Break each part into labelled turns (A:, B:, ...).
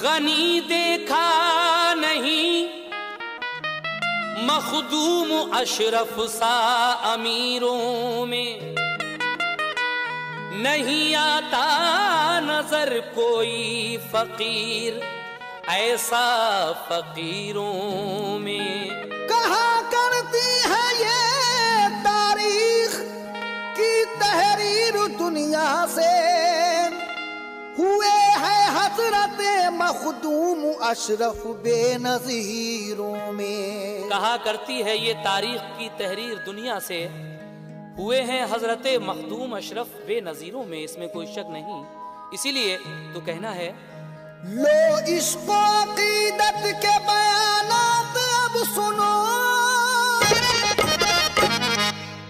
A: गनी देखा नहीं मखदूम अशरफ सा अमीरों में, नहीं आता नजर कोई फकीर ऐसा फकीरों में।
B: कहा करती है ये तारीख की तहरीर दुनिया से, हुए है हजरत मखदूम अशरफ बेनज़ीरों में।
A: कहा करती है ये तारीख की तहरीर दुनिया से, हुए हैं हजरत मखदूम अशरफ बेनज़ीरों में, इसमें कोई शक नहीं। इसीलिए तो कहना है,
B: लो इश्क़ो अक़ीदत के बयानात अब सुनो,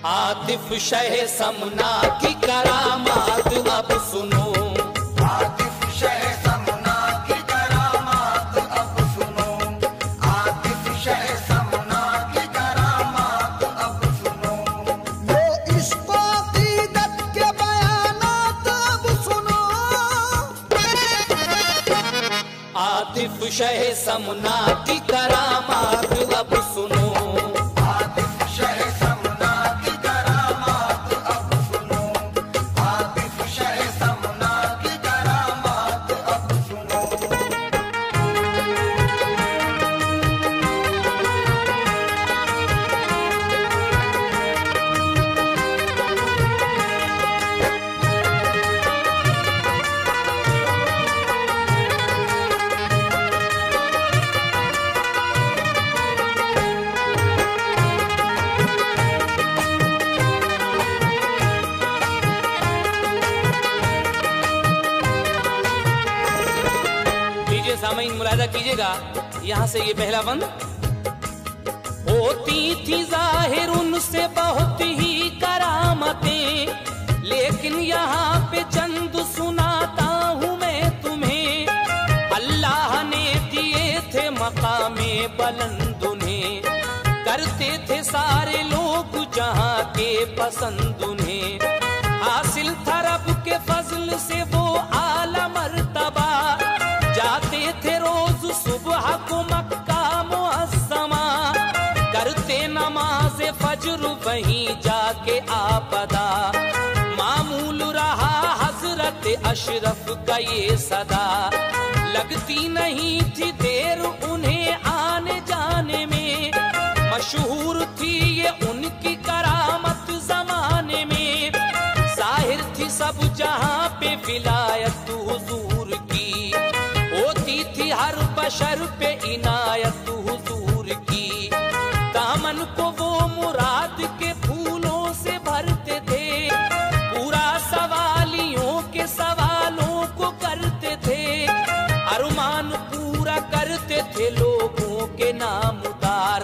A: आतिफ शह समना की करामात अब सुनो,
B: आतिफ शह समना की करामात अब सुनो, आतिफ शह समना की करामात अब सुनो। लो इश्क़ो अक़ीदत के बयानात अब सुनो,
A: आतिफ शह समना की करामात अब सुनो,
B: आतिफ शह समना की करामात अब सुनो, आतिफ शह समना की करामात अब सुनो।
A: लीजिए सामईन मुलाहिजा कीजिएगा, यहाँ से ये पहला बंद। होती थी जाहिर उनसे बहुत ही करामतें, लेकिन यहाँ पे चंद सुनाता हूँ मैं तुम्हें। अल्लाह ने दिए थे मकामे बुलंद उन्हें, करते थे सारे लोग जहाँ के पसंद उन्हें। हासिल था रब के फजल से वो आला मर्तबा, जाते थे रोज सुबह को मक्का मुअज़्ज़मा, करते नमाज फज्र वहीं जाके आपदा। मामूल रहा हजरत अशरफ का ये सदा, लगती नहीं थी देर उन्हें आने जाने में। मशहूर थी ये उनकी करामत जमाने में, जाहिर थी सब जहां पे विलायत हुजूर की, होती थी हर बशर पे इनायत हुजूर की। दामन को वो मुराद के फूलों से भरते थे, पूरा सवालियों के सवालों को करते थे। अरमान पूरा करते थे लोगों के नाम उतार,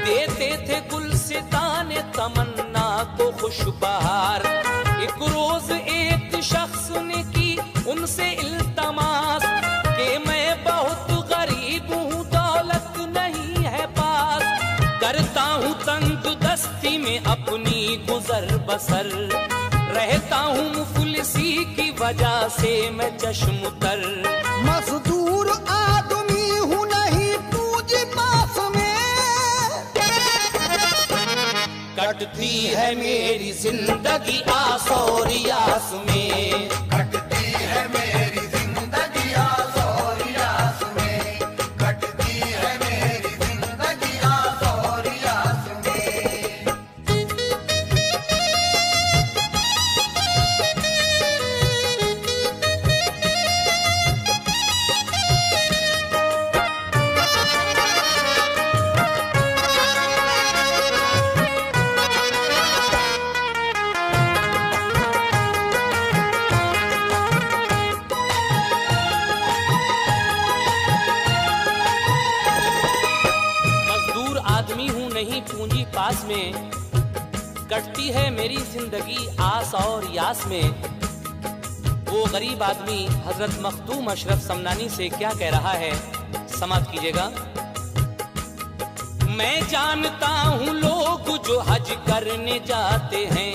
A: देते थे गुलसिताने तमन्ना को खुशबहार। एक रोज एक शख्स ने की उनसे इल्तमास, कि मैं बहुत गरीब हूँ दौलत नहीं है पास, करता हूँ तंग दस्ती में अपनी गुजर बसर, रहता हूँ मुफलिसी की वजह से मैं चश्मतर।
B: मजदूर आदमी हूँ नहीं पूंजी पास में,
A: कटती है मेरी जिंदगी आस और यास में,
B: कटती है मेरी जिंदगी आस और यास में, कटती है मेरी जिंदगी आस और यास में।
A: पूंजी पास में, कटती है मेरी जिंदगी आस और यास में। वो गरीब आदमी हजरत मखदूम अशरफ समनानी से क्या कह रहा है, समाप्त कीजिएगा। मैं जानता हूँ लोग जो हज करने जाते हैं,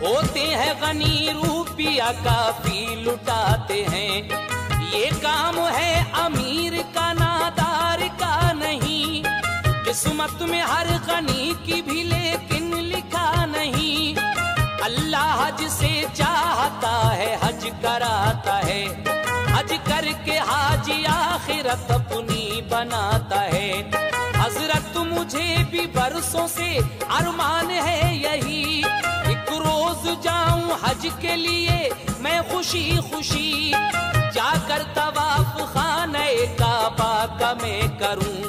A: होते हैं गनी रुपया काफी लुटाते हैं। ये काम है अमीर का नादार का नहीं, किस्मत में हर गनी की भी लेकिन लिखा नहीं। अल्लाह जिसे चाहता है हज कराता है, हज करके हाजी आखिरत अपनी बनाता है। हजरत मुझे भी बरसों से अरमान है यही, एक रोज जाऊं हज के लिए मैं खुशी खुशी, जाकर तवाफ खाने काबा का मैं करूं,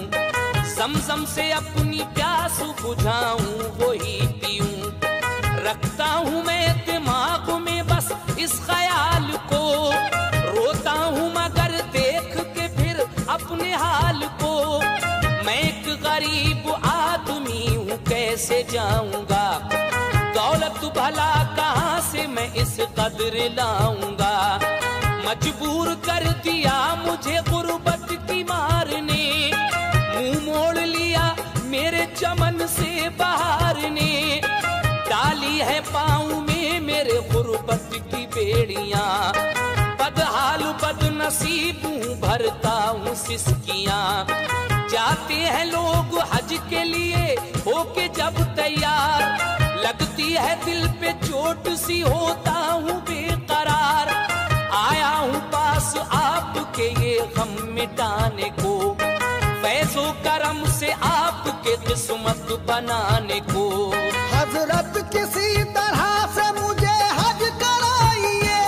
A: ज़मज़म से अपनी प्यास बुझाऊं वही पीऊं। रखता हूँ मैं दिमाग में बस इस ख्याल को, रोता हूँ मगर देख के फिर अपने हाल को। मैं एक गरीब आदमी हूँ कैसे जाऊंगा, दौलत भला कहाँ से मैं इस कदर लाऊंगा। मजबूर कर दिया मुझे गुर्बत की मार ने, मुंह मोड़ लिया मेरे चमन से बहार ने। डाली है पाँव में मेरे गुर्बत की बेड़ियां, बदहाल बदनसीब हूँ भरता हूँ सिसकियां। जाते हैं लोग हज के लिए होके जब तैयार, लगती है दिल पे चोट सी होता हूँ बेकरार। आया हूँ पास आपके ये गम मिटाने को, फैज़ो करम से आपके किस्मत बनाने को।
C: हजरत किसी तरह से मुझे हज कराइए,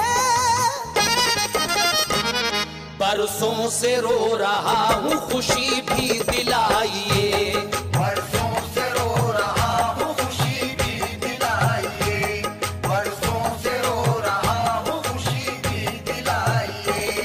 A: बरसों से रो रहा हूँ खुशी भी दिलाइए।
B: बरसों से रो रहा हूँ खुशी भी दिलाइए, बरसों से रो रहा हूँ खुशी भी दिलाइए।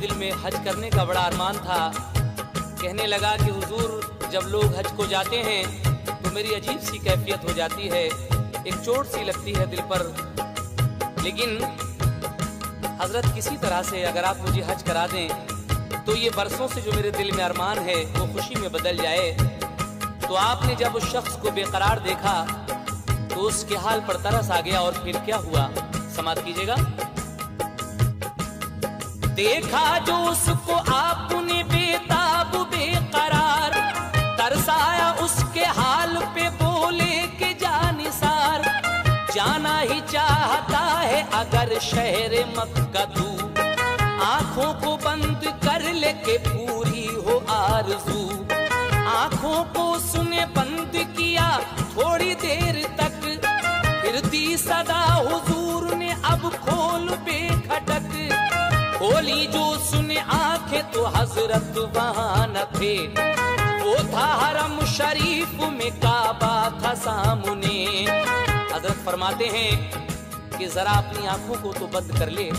A: दिल में हज करने का बड़ा अरमान था। कहने लगा कि हुजूर जब लोग हज को जाते हैं तो मेरी अजीब सी कैफियत हो जाती है, एक चोट सी लगती है दिल पर। लेकिन हजरत किसी तरह से अगर आप मुझे हज करा दें तो ये बरसों से जो मेरे दिल में अरमान है वो खुशी में बदल जाए। तो आपने जब उस शख्स को बेकरार देखा तो उसके हाल पर तरस आ गया और फिर क्या हुआ, समाप्त कीजिएगा। देखा जो उसको आपने बेताब बेकरार, तरसाया उसके हाल पे बोले के जानिसार। जाना ही चाहता है अगर शहर मक्का तू, आंखों को बंद कर ले के पूरी हो आरज़ू। आंखों को उसने बंद किया थोड़ी देर तक, फिर दी सदा हुजूर ने अब खोल बेखटक। खोली जो सुने आंखें तो हजरत वहां न थे, वो था हरम शरीफ में काबा था सामने। हजरत फरमाते हैं कि जरा अपनी आंखों को तो बंद कर ले।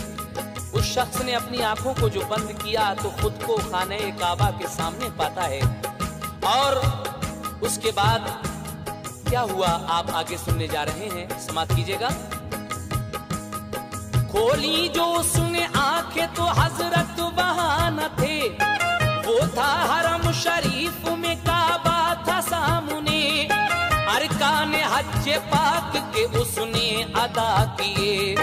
A: उस शख्स ने अपनी आंखों को जो बंद किया तो खुद को खाने काबा के सामने पाता है। और उसके बाद क्या हुआ आप आगे सुनने जा रहे हैं, समाप्त कीजिएगा। खोली जो सुने आंखें तो हजरत वहां न थे, वो था हरम शरीफ में काबा था सामने। अरकान हज पाक के उसने अदा किए,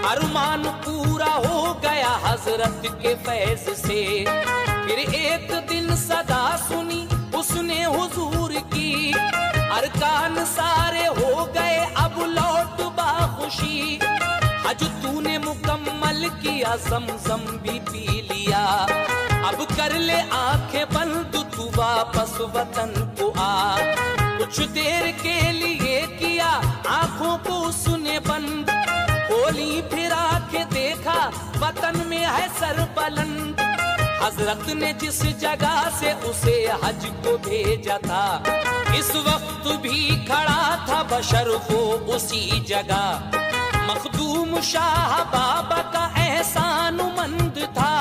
A: अरमान पूरा हो गया हजरत के फैज से। फिर एक दिन सदा सुनी उसने हुजूर की, अरकान सारे हो गए अब लौट बाखुशी। हज तूने मुकम्मल किया, ज़मज़म भी पी लिया, अब कर ले आंखें बंद तू वापस वतन को आ। कुछ देर के लिए किया आंखों को उसने बंद, खोली फिर आंखें देखा वतन में है सरबलंद। हजरत ने जिस जगह से उसे हज को भेजा था, इस वक्त भी खड़ा था बशर वो उसी जगह। मखदूम शाह बाबा का एहसानमंद था,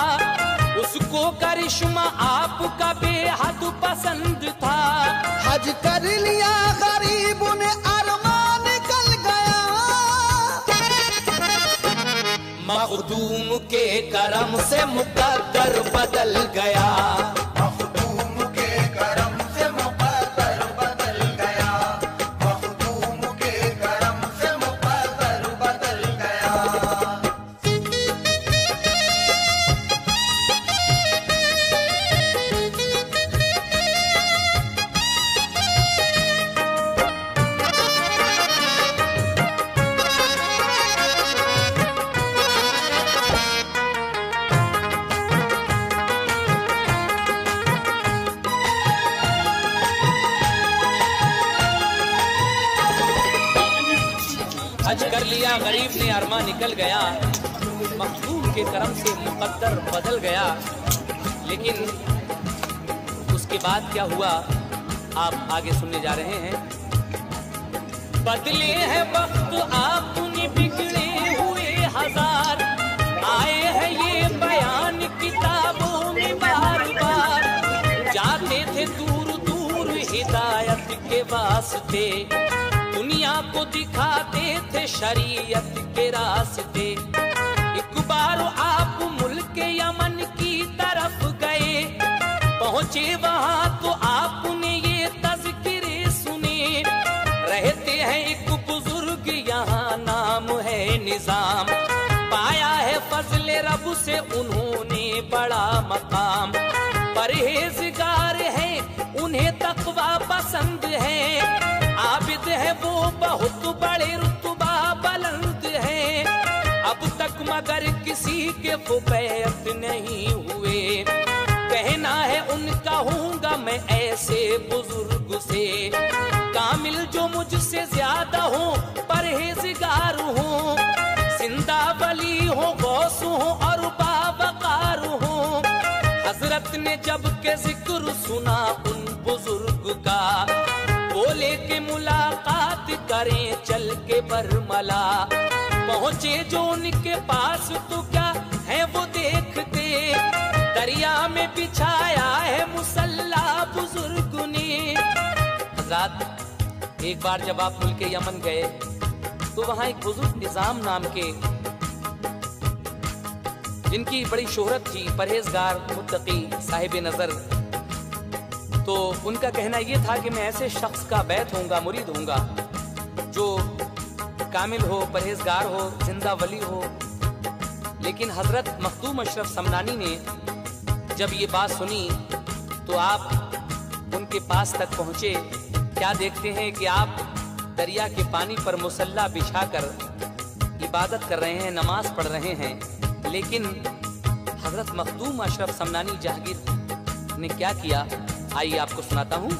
A: उसको करिश्मा आपका बेहद पसंद था।
C: हज कर लिया गरीब ने अरमान निकल गया,
A: मखदूम के करम से मुकद्दर बदल गया।
B: मखदूम के करम से मुकद्दर बदल गया, मखदूम के करम से मुकद्दर बदल गया।
A: हज कर लिया गरीब ने अरमा निकल गया, मखदूम के करम से मुकद्दर बदल गया। लेकिन उसके बाद क्या हुआ आप आगे सुनने जा रहे हैं। बदले हैं वक्त आपने बिगड़े हुए हजार, आए हैं ये बयान किताबों में बार बार। जाते थे दूर दूर हिदायत के वास्ते, दुनिया को दिखाते थे शरीयत के रास्ते। एक बार आप मुल्क यमन की तरफ गए, पहुंचे वहां तो आपने ये तज़किरे सुने। रहते हैं एक बुजुर्ग यहाँ नाम है निजाम, पाया है फजले रब से उन्होंने बड़ा मकाम। परहेजगार है उन्हें तकवा पसंद है, आबिद है वो बहुत बड़े रुतबा बुलंद है। अब तक मगर किसी के वो बैत नहीं हुए, कहना है उनका हूँगा मैं ऐसे बुजुर्ग से। कामिल जो मुझसे ज्यादा हो, परहेजगार हो, जिंदा वली हो, गौस हो और बावकार हो। हजरत ने जब के जिक्र सुना उन बुजुर्ग का, बोले के मुलाकात करें चल के बरमला। पहुंचे जो उनके पास तो क्या है वो देखते, दरिया में बिछाया है मुसल्ला बुजुर्ग ने। हज़रत एक बार जब आप मुल्क यमन गए तो वहां एक बुजुर्ग निजाम नाम के, जिनकी बड़ी शोहरत थी, परहेजगार मुत्तकी साहिब नजर, तो उनका कहना यह था कि मैं ऐसे शख्स का बैत होऊंगा, मुरीद होऊंगा जो कामिल हो, परहेजगार हो, जिंदा वली हो। लेकिन हजरत मखदूम अशरफ समनानी ने जब ये बात सुनी तो आप उनके पास तक पहुंचे। क्या देखते हैं कि आप दरिया के पानी पर मुसल्ला बिछाकर इबादत कर रहे हैं, नमाज पढ़ रहे हैं। लेकिन हजरत मखदूम अशरफ समनानी जहांगीर ने क्या किया, आइए आपको सुनाता हूँ।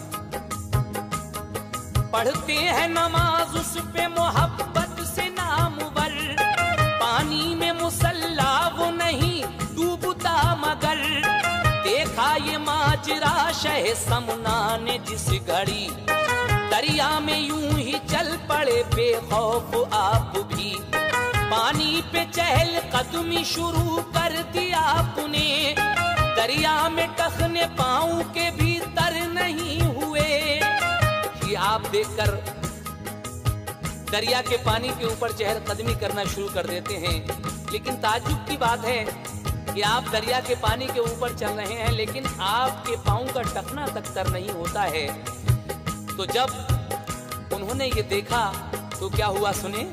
A: पढ़ते हैं नमाज उस पे मोहब्बत से नामवर, पानी में मुसल्ला वो नहीं डूबता मगर। देखा ये माजरा शह समना ने जिस घड़ी, दरिया में यूं ही चल पड़े बेखौफ आप भी। पानी पे चहल कदमी शुरू कर दिया आपने, दरिया में टखने पाँव के भीतर नहीं हुए। ये आप देखकर दरिया के पानी के ऊपर चहल कदमी करना शुरू कर देते हैं। लेकिन ताज्जुब की बात है कि आप दरिया के पानी के ऊपर चल रहे हैं, लेकिन आपके पाँव का टखना तक तर नहीं होता है। तो जब उन्होंने ये देखा तो क्या हुआ सुने।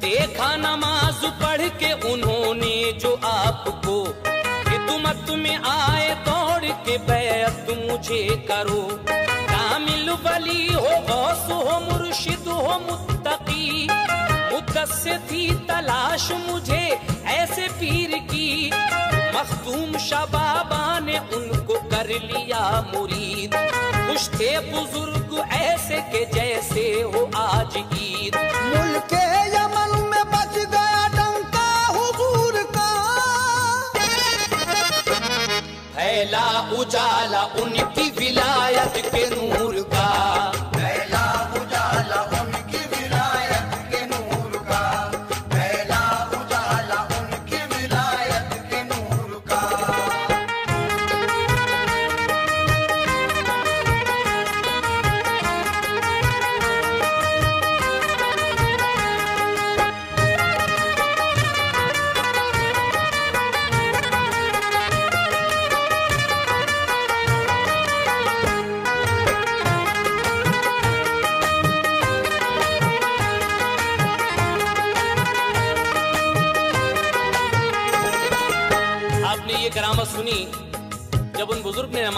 A: देखा नमाज पढ़ के उन्होंने जो आपको, खिदमत में आए दौड़ के बैत मुझे करो। कामिल वली हो, गौस हो, मुर्शिद हो, मुत्तकी, मुद्दस्से थी तलाश मुझे ऐसे पीर की। मखदूम शबाबा ने उनको कर लिया मुरीद, खुश थे बुजुर्ग ऐसे के जैसे हो आज ईद।
C: मुल्क यमन में बच गया डंका हुजूर का,
A: फैला उजाला उनकी विलायत के नूर का।
B: फैला उजाला उनकी विलायत के नूर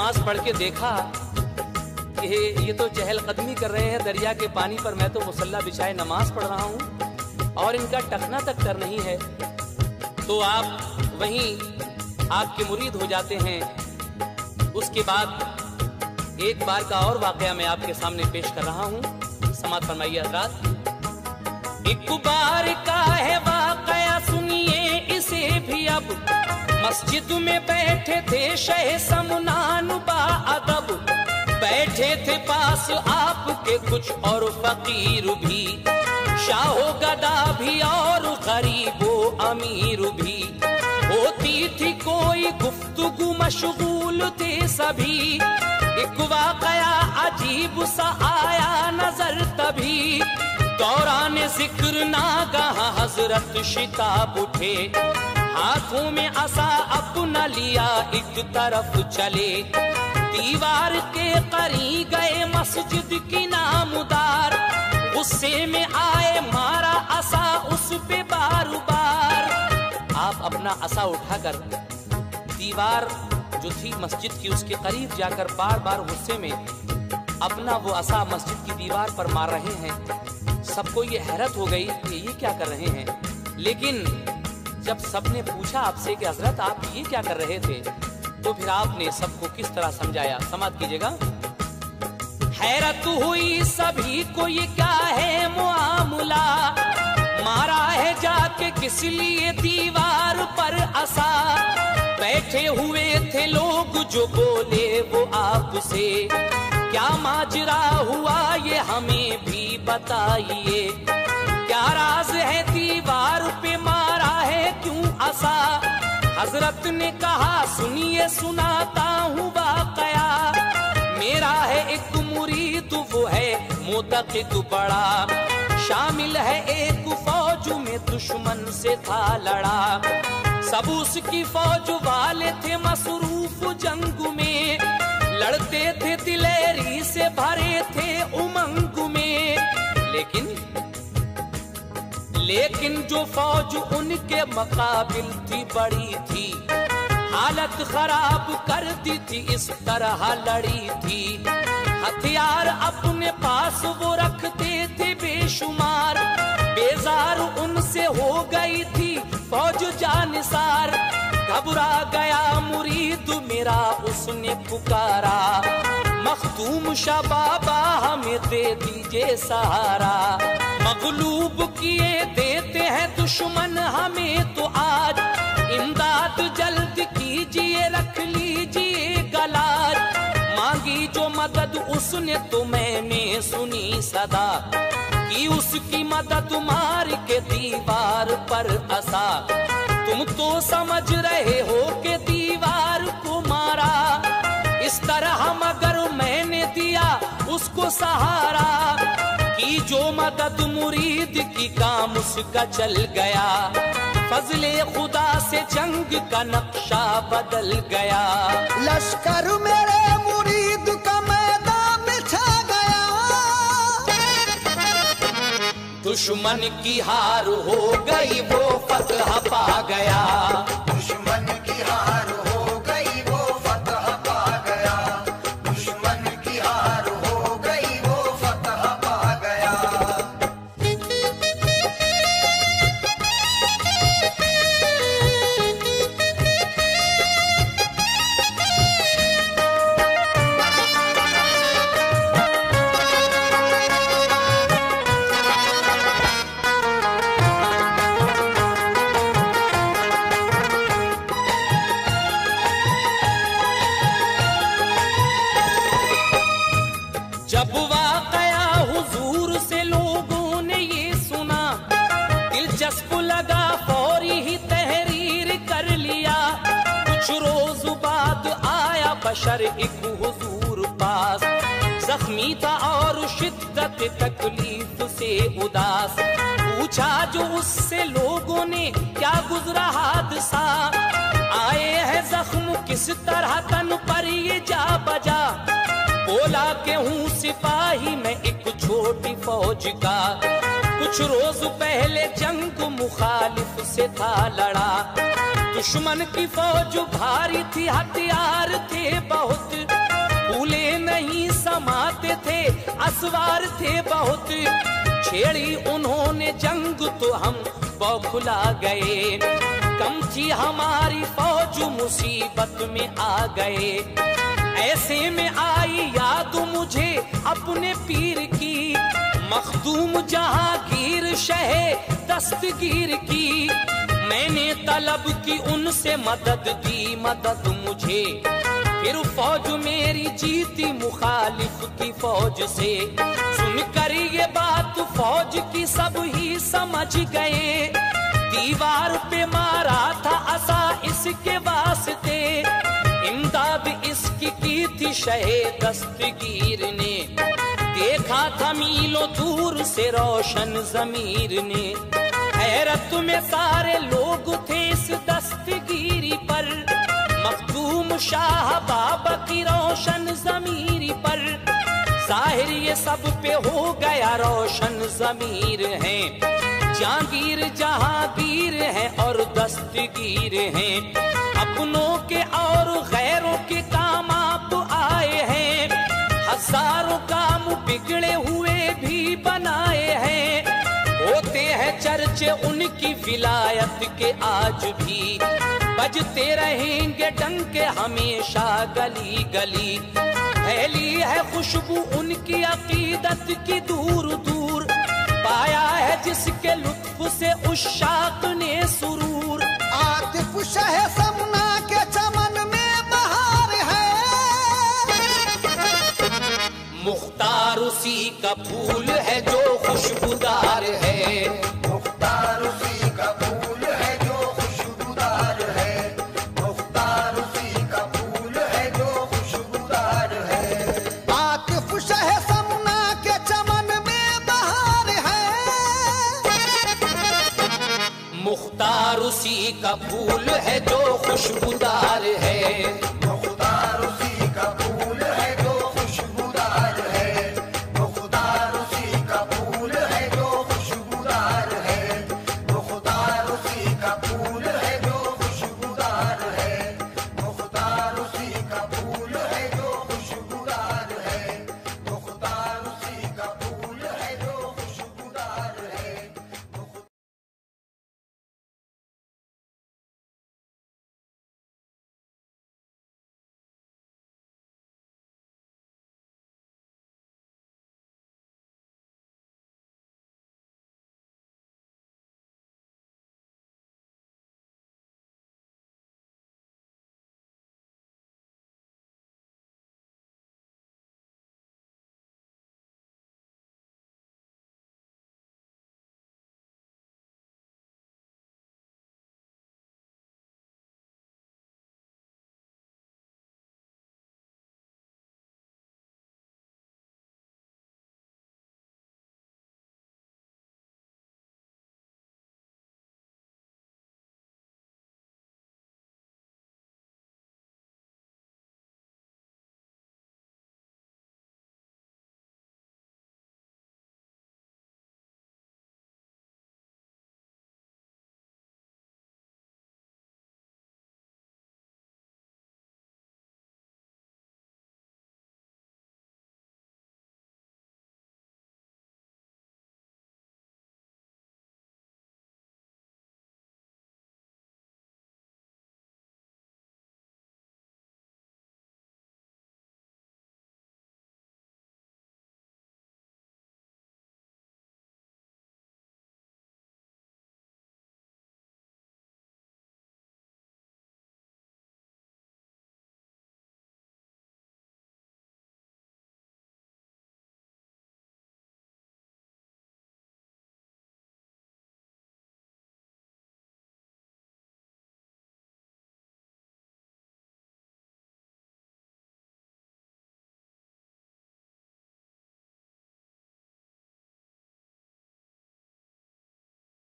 A: नमाज पढ़ के देखा कि ये तो चहलकदमी कर रहे हैं दरिया के पानी पर, मैं तो मुसल्ला बिछाए नमाज पढ़ रहा हूँ और इनका टकना तक कर नहीं है, तो आप वहीं आपके मुरीद हो जाते हैं। उसके बाद एक बार का और वाकया मैं आपके सामने पेश कर रहा हूँ, समाअत फरमाइए हज़रात। एक बार का है वाकया, सुनिए इसे भी अब। मस्जिद में बैठे थे शह समनान बाअदब, बैठे थे पास आपके कुछ और फकीर भी, शाहो गदा भी और गरीबो अमीर भी। होती थी कोई गुफ्तगू मशगूल थे सभी, एक वाकया अजीब सा आया नजर तभी। दौरान जिक्र नागाह हजरत शिताब उठे, हाथों में असा अपना लिया एक तरफ चले। दीवार के करीब गए मस्जिद की नामदार, गुस्से में आए मारा असा उस पे बार बार। आप अपना असा उठाकर दीवार जो थी मस्जिद की उसके करीब जाकर बार बार गुस्से में अपना वो असा मस्जिद की दीवार पर मार रहे हैं। सबको ये हैरत हो गई कि ये क्या कर रहे हैं, लेकिन जब सबने पूछा आपसे कि हजरत आप ये क्या कर रहे थे, तो फिर आपने सबको किस तरह समझाया, समाअत कीजिएगा। हैरत हुई सभी को ये क्या है मुआमला, मारा है जाके किस लिए दीवार पर असा। बैठे हुए थे लोग जो बोले वो आपसे, क्या माजरा हुआ ये हमें भी बताइए। क्या राज है दीवार पे मारा है क्यों असा। हजरत ने कहा सुनिए सुनाता हूँ वाकया, मेरा है एक मुरीद वो है मुतक़िद बड़ा, शामिल है एक फौज में दुश्मन से था लड़ा। सब उसकी फौज वाले थे मसरूफ जंग में, लड़ते थे दिलेरी से भरे थे उमंग में। लेकिन जो फौज उनके मुकाबिल थी बड़ी थी, हालत खराब कर दी थी इस तरह लड़ी थी। हथियार अपने पास वो रखते थे बेशुमार, बेजार उनसे हो गई थी फौज जानिसार। घबरा गया मुरीद मेरा उसने पुकारा, मखदूम शाह बाबा हमें दे दीजिए सहारा। मगलूब किए देते हैं दुश्मन हमें तो आज, इमदाद जल्द कीजिए रख लीजिए गलाज। मांगी जो मदद उसने तो मैंने सुनी सदा, कि उसकी मदद मार के दीवार पर असा। तुम तो समझ रहे हो कि दीवार को मारा, इस तरह मगर मैंने दिया उसको सहारा। की जो मदद मुरीद की काम उसका चल गया, फजले खुदा से जंग का नक्शा बदल गया।
C: लश्कर मेरे मुरीद का मैदान में छा गया,
A: दुश्मन की हार हो गई वो फतह पा गया।
B: दुश्मन की हार हो गई वो फतह पा गया, दुश्मन की हार हो गई वो फतह पा गया।
A: जब वाकया हुजूर से लोगों ने ये सुना, दिलचस्प लगा फौरी ही तहरीर कर लिया। कुछ रोज बाद आया बशर एक हुजूर पास, जख्मी था और शिद्दत तकलीफ से उदास। पूछा जो उससे लोगों ने क्या गुजरा हादसा, आए हैं जख्म किस तरह तन पर ये जा बजा। बोला के हूँ सिपाही मैं एक छोटी फौज का, कुछ रोज पहले जंग मुखालिफ से था लड़ा। दुश्मन की फौज भारी थी, हथियार थे बहुत, फूले नहीं समाते थे, असवार थे बहुत। छेड़ी उन्होंने जंग तो हम बौखला गए, कम थी हमारी फौज मुसीबत में आ गए। ऐसे में आई याद मुझे अपने पीर की, मखदूम जहांगीर शहे दस्तगीर की। मैंने तलब की उनसे मदद दी मदद मुझे, फिर फौज मेरी जीती मुखालिफ की फौज से। सुनकर ये बात फौज की सब ही समझ गए, दीवार पे मारा था असा इसके वास्ते। इमदाद इसकी की थी शहे दस्तगीर ने, देखा था मीलों दूर से रोशन ज़मीर ने। हैरत में सारे लोग थे इस दस्तगीरी पर, मखदूम शाह बाबा की रोशन ज़मीर पर। जाहिर ये सब पे हो गया रोशन ज़मीर है, जहांगीर जहांगीर है और दस्तगीर हैं। अपनों के और गैरों के काम आप आए हैं, हजारों काम बिगड़े हुए भी बनाए हैं। होते हैं चर्चे उनकी विलायत के आज भी, बजते रहेंगे डंके हमेशा गली गली। फैली है खुशबू उनकी अकीदत की दूर दूर, पाया है जिसके लुत्फ से उशाक ने सुरूर।
C: आतिफ शह समना के चमन में बहार है,
A: मुख्तार उसी का फूल है जो खुशबूदार है।
B: मुख्तार उसी का फूल है जो खुशबूदार है, मुख्तार उसी का फूल है जो खुशबूदार है।
C: आतिफ शह समना के चमन में बहार है,
A: मुख्तार उसी का फूल है जो खुशबूदार है।